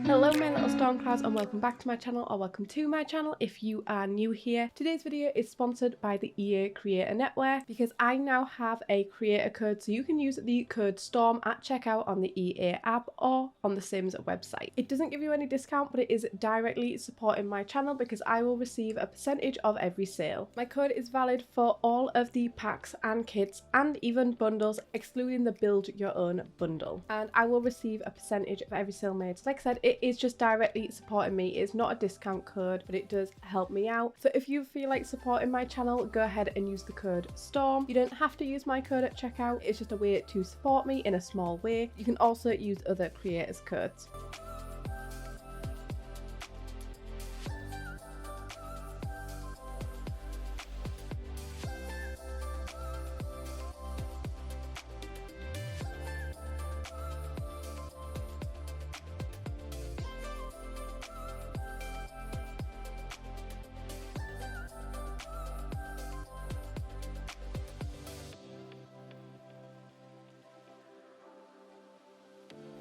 Hello my little storm clouds, and welcome back to my channel, or welcome to my channel if you are new here. Today's video is sponsored by the EA Creator Network because I now have a creator code, so you can use the code STORM at checkout on the EA app or on the Sims website. It doesn't give you any discount, but it is directly supporting my channel because I will receive a percentage of every sale. My code is valid for all of the packs and kits and even bundles, excluding the build your own bundle, and I will receive a percentage of every sale made. So like I said, it is just directly supporting me. It's not a discount code, but it does help me out. So if you feel like supporting my channel, go ahead and use the code STORM. You don't have to use my code at checkout. It's just a way to support me in a small way. You can also use other creators' codes.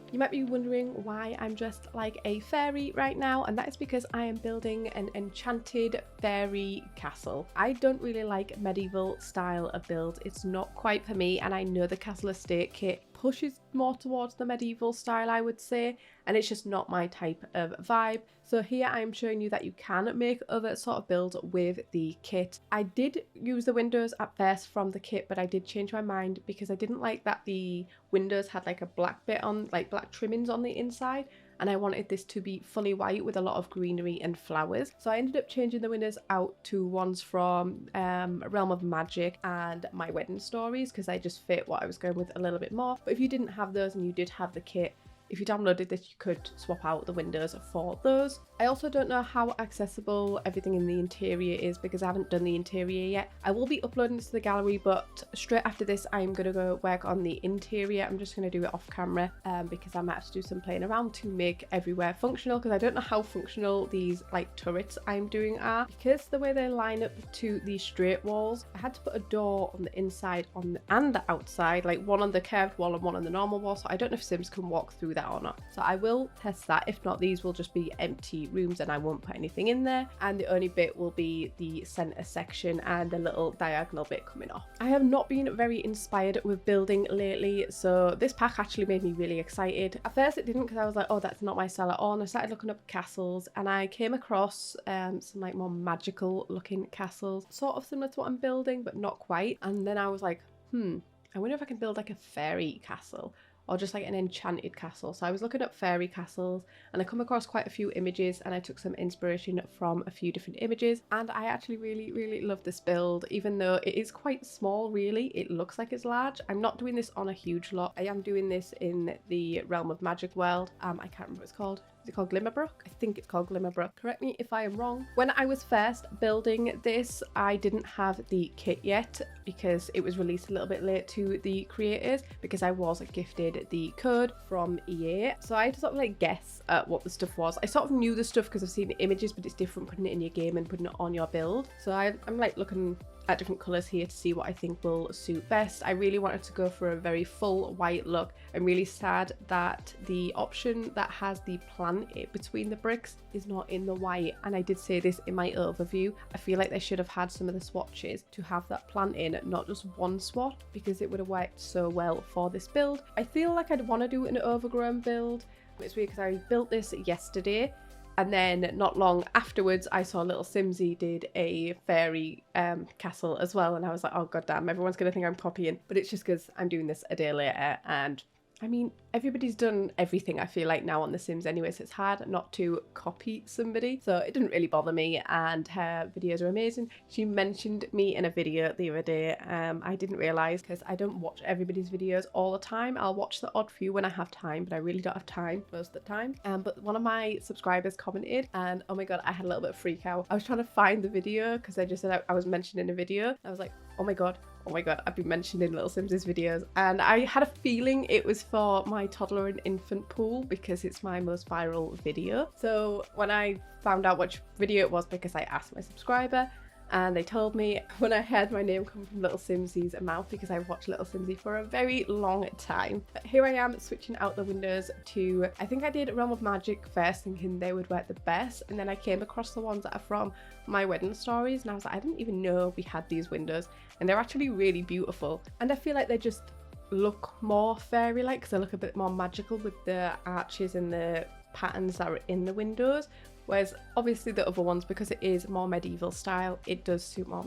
You might be wondering why I'm dressed like a fairy right now, and that is because I am building an enchanted fairy castle. I don't really like medieval style of build. It's not quite for me, and I know the castle estate kit pushes more towards the medieval style, I would say, and it's just not my type of vibe. So here I am showing you that you can make other sort of builds with the kit. I did use the windows at first from the kit, but I did change my mind because I didn't like that the windows had like a black bit on, like black trimmings on the inside, and I wanted this to be fully white with a lot of greenery and flowers. So I ended up changing the windows out to ones from Realm of Magic and My Wedding Stories because they just fit what I was going with a little bit more. But if you didn't have those and you did have the kit, if you downloaded this, you could swap out the windows for those. I also don't know how accessible everything in the interior is because I haven't done the interior yet. I will be uploading this to the gallery, but straight after this I'm going to go work on the interior. I'm just going to do it off camera because I might have to do some playing around to make everywhere functional, because I don't know how functional these like turrets I'm doing are, because the way they line up to the straight walls. I had to put a door on the inside and the outside, like one on the curved wall and one on the normal wall, so I don't know if Sims can walk through that or not. So I will test that. If not, these will just be empty rooms and I won't put anything in there, and the only bit will be the center section and the little diagonal bit coming off. I have not been very inspired with building lately, so this pack actually made me really excited. At first it didn't, because I was like, oh, that's not my style at all, and I started looking up castles and I came across some like more magical looking castles, sort of similar to what I'm building but not quite. And then I was like, I wonder if I can build like a fairy castle or just like an enchanted castle. So I was looking up fairy castles and I come across quite a few images, and I took some inspiration from a few different images, and I actually really love this build. Even though it is quite small, really it looks like it's large. I'm not doing this on a huge lot. I am doing this in the Realm of Magic world. I can't remember what it's called. Is it called Glimmerbrook? I think it's called Glimmerbrook. Correct me if I am wrong. When I was first building this, I didn't have the kit yet because it was released a little bit late to the creators, because I was gifted the code from EA. So I had to sort of like guess at what the stuff was. I sort of knew the stuff because I've seen the images, but it's different putting it in your game and putting it on your build. So I'm like looking at different colours here to see what I think will suit best. I really wanted to go for a very full white look. I'm really sad that the option that has the plant between the bricks is not in the white, and I did say this in my overview. I feel like they should have had some of the swatches to have that plant in, not just one swatch, because it would have worked so well for this build. I feel like I'd want to do an overgrown build. It's weird because I built this yesterday, and then not long afterwards, I saw little Simsy did a fairy castle as well. And I was like, oh, goddamn, everyone's going to think I'm copying. But it's just because I'm doing this a day later. And I mean, everybody's done everything, I feel like, now on The Sims anyway, so it's hard not to copy somebody. So it didn't really bother me, and her videos are amazing. She mentioned me in a video the other day. I didn't realise, because I don't watch everybody's videos all the time. I'll watch the odd few when I have time, but I really don't have time most of the time. But one of my subscribers commented, and oh my god, I had a little bit of freak out. I was trying to find the video because I just said I was mentioned in a video. I was like, oh my god, I've been mentioned in Little Sims' videos. And I had a feeling it was for my toddler and infant pool because it's my most viral video. So when I found out which video it was, because I asked my subscriber, and they told me when I heard my name come from Little Simsy's mouth, because I've watched Little Simsy for a very long time. But here I am switching out the windows to, I think I did Realm of Magic first, thinking they would work the best, and then I came across the ones that are from My Wedding Stories, and I was like, I didn't even know we had these windows, and they're actually really beautiful. And I feel like they just look more fairy-like because they look a bit more magical with the arches and the patterns that are in the windows. Whereas obviously the other ones, because it is more medieval style, it does suit more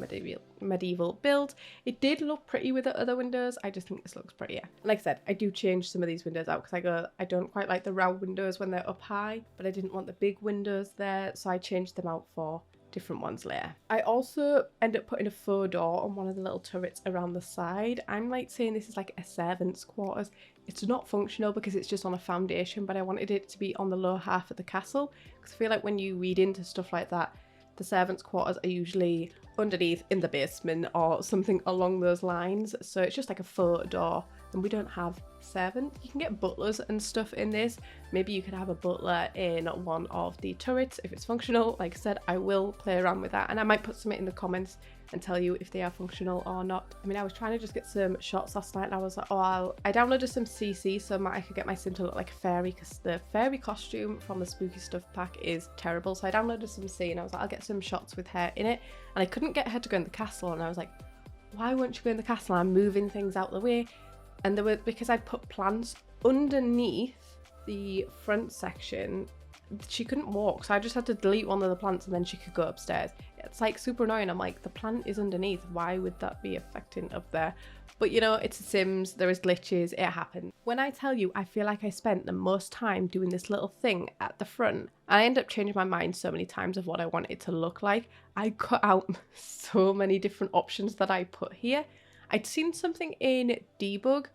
medieval build. It did look pretty with the other windows. I just think this looks prettier. Like I said, I do change some of these windows out because I don't quite like the round windows when they're up high, but I didn't want the big windows there, so I changed them out for different ones later. I also end up putting a faux door on one of the little turrets around the side. I'm like saying this is like a servant's quarters. It's not functional because it's just on a foundation, but I wanted it to be on the lower half of the castle because I feel like when you read into stuff like that, the servants' quarters are usually underneath in the basement or something along those lines. So it's just like a faux door, and we don't have servants. You can get butlers and stuff in this. Maybe you could have a butler in one of the turrets if it's functional. Like I said, I will play around with that, and I might put something in the comments and tell you if they are functional or not. I mean, I was trying to just get some shots last night and I was like, oh, I downloaded some CC so I could get my sim to look like a fairy, because the fairy costume from the Spooky Stuff pack is terrible. So I downloaded some C and I was like, I'll get some shots with her in it. And I couldn't get her to go in the castle, and I was like, why won't you go in the castle? I'm moving things out of the way. And there were, because I'd put plants underneath the front section, she couldn't walk, so I just had to delete one of the plants and then she could go upstairs. It's like super annoying. I'm like, the plant is underneath, why would that be affecting up there? But you know, it's The Sims, there is glitches, it happens. When I tell you I feel like I spent the most time doing this little thing at the front, I end up changing my mind so many times of what I want it to look like. I cut out so many different options that I put here. I'd seen something in debug,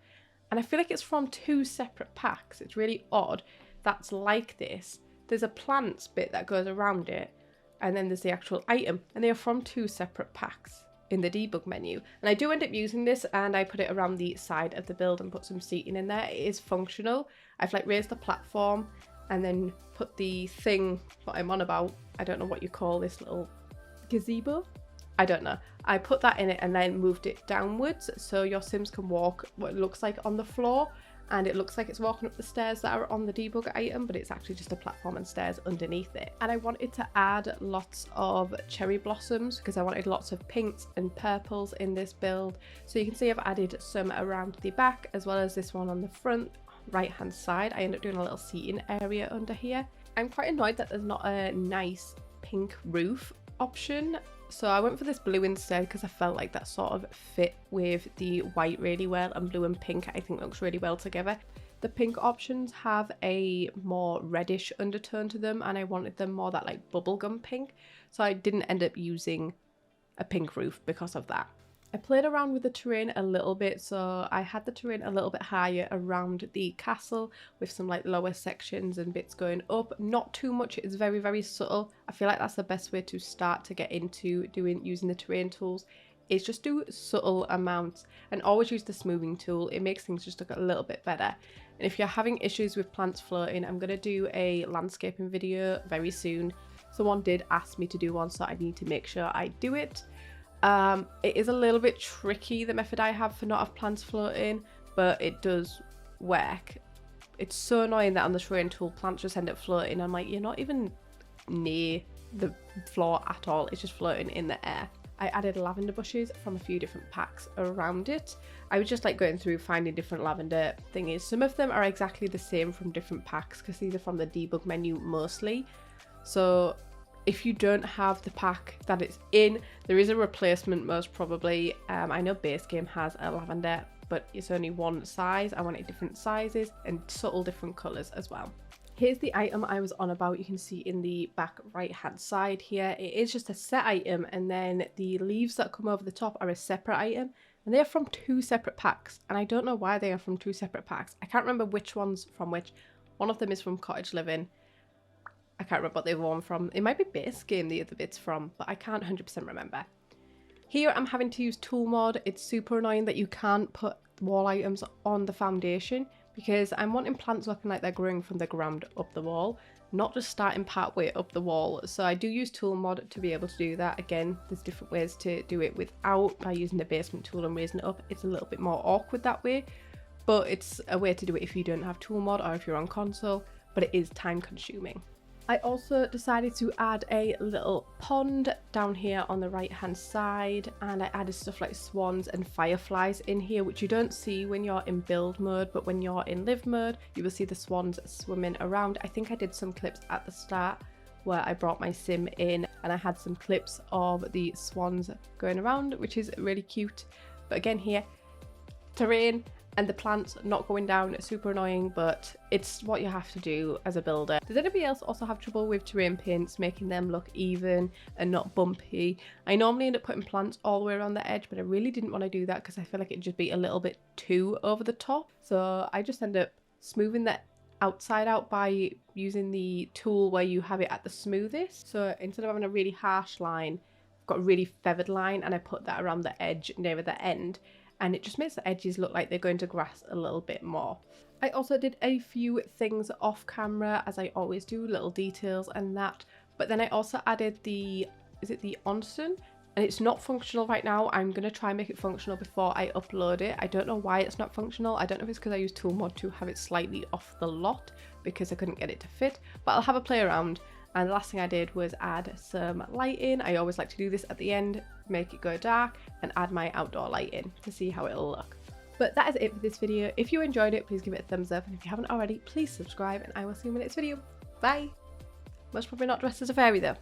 and I feel like it's from 2 separate packs. It's really odd. That's like this. There's a plants bit that goes around it, and then there's the actual item, and they are from 2 separate packs in the debug menu. And I do end up using this, and I put it around the side of the build and put some seating in there. It is functional. I've like raised the platform and then put the thing that I'm on about. I don't know what you call this little gazebo. I don't know. I put that in it and then moved it downwards so your Sims can walk what it looks like on the floor, and it looks like it's walking up the stairs that are on the debug item, but it's actually just a platform and stairs underneath it. And I wanted to add lots of cherry blossoms because I wanted lots of pinks and purples in this build. So you can see I've added some around the back as well as this one on the front right hand side. I end up doing a little seating area under here. I'm quite annoyed that there's not a nice pink roof option, so I went for this blue instead because I felt like that sort of fit with the white really well, and blue and pink I think looks really well together. The pink options have a more reddish undertone to them, and I wanted them more that like bubblegum pink, so I didn't end up using a pink roof because of that. I played around with the terrain a little bit, so I had the terrain a little bit higher around the castle with some like lower sections and bits going up. Not too much, it's very, very subtle. I feel like that's the best way to start to get into using the terrain tools, is just do subtle amounts and always use the smoothing tool. It makes things just look a little bit better. And if you're having issues with plants floating, I'm going to do a landscaping video very soon. Someone did ask me to do one, so I need to make sure I do it. It is a little bit tricky, the method I have for not have plants floating, but it does work. It's so annoying that on the terrain tool plants just end up floating. I'm like, you're not even near the floor at all, it's just floating in the air. I added lavender bushes from a few different packs around it. I was just like going through finding different lavender thingies. Some of them are exactly the same from different packs because these are from the debug menu mostly. So if you don't have the pack that it's in, there is a replacement most probably. I know base game has a lavender, but it's only one size. I wanted different sizes and subtle different colours as well. Here's the item I was on about. You can see in the back right hand side here, it is just a set item, and then the leaves that come over the top are a separate item, and they are from 2 separate packs, and I don't know why they are from 2 separate packs. I can't remember which one's from which. One of them is from Cottage Living. I can't remember what the other one from. It might be base game the other bit's from, but I can't 100% remember. Here I'm having to use tool mod. It's super annoying that you can't put wall items on the foundation because I'm wanting plants looking like they're growing from the ground up the wall, not just starting part way up the wall. So I do use tool mod to be able to do that. Again, there's different ways to do it without, by using the basement tool and raising it up. It's a little bit more awkward that way, but it's a way to do it if you don't have tool mod or if you're on console, but it is time consuming. I also decided to add a little pond down here on the right hand side, and I added stuff like swans and fireflies in here, which you don't see when you're in build mode, but when you're in live mode you will see the swans swimming around. I think I did some clips at the start where I brought my sim in and I had some clips of the swans going around, which is really cute. But again, here, terrain and the plants not going down, super annoying, but it's what you have to do as a builder. Does anybody else also have trouble with terrain paints, making them look even and not bumpy? I normally end up putting plants all the way around the edge, but I really didn't want to do that because I feel like it'd just be a little bit too over the top. So I just end up smoothing the outside out by using the tool where you have it at the smoothest. So instead of having a really harsh line, I've got a really feathered line, and I put that around the edge near the end, and it just makes the edges look like they're going to grass a little bit more. I also did a few things off camera, as I always do, little details and that, but then I also added the, is it the onsen? And it's not functional right now. I'm going to try and make it functional before I upload it. I don't know why it's not functional. I don't know if it's because I used tool mod to have it slightly off the lot because I couldn't get it to fit, but I'll have a play around. And the last thing I did was add some lighting. I always like to do this at the end, make it go dark, and add my outdoor lighting to see how it'll look. But that is it for this video. If you enjoyed it, please give it a thumbs up, and if you haven't already, please subscribe, and I will see you in the next video. Bye! Most probably not dressed as a fairy though.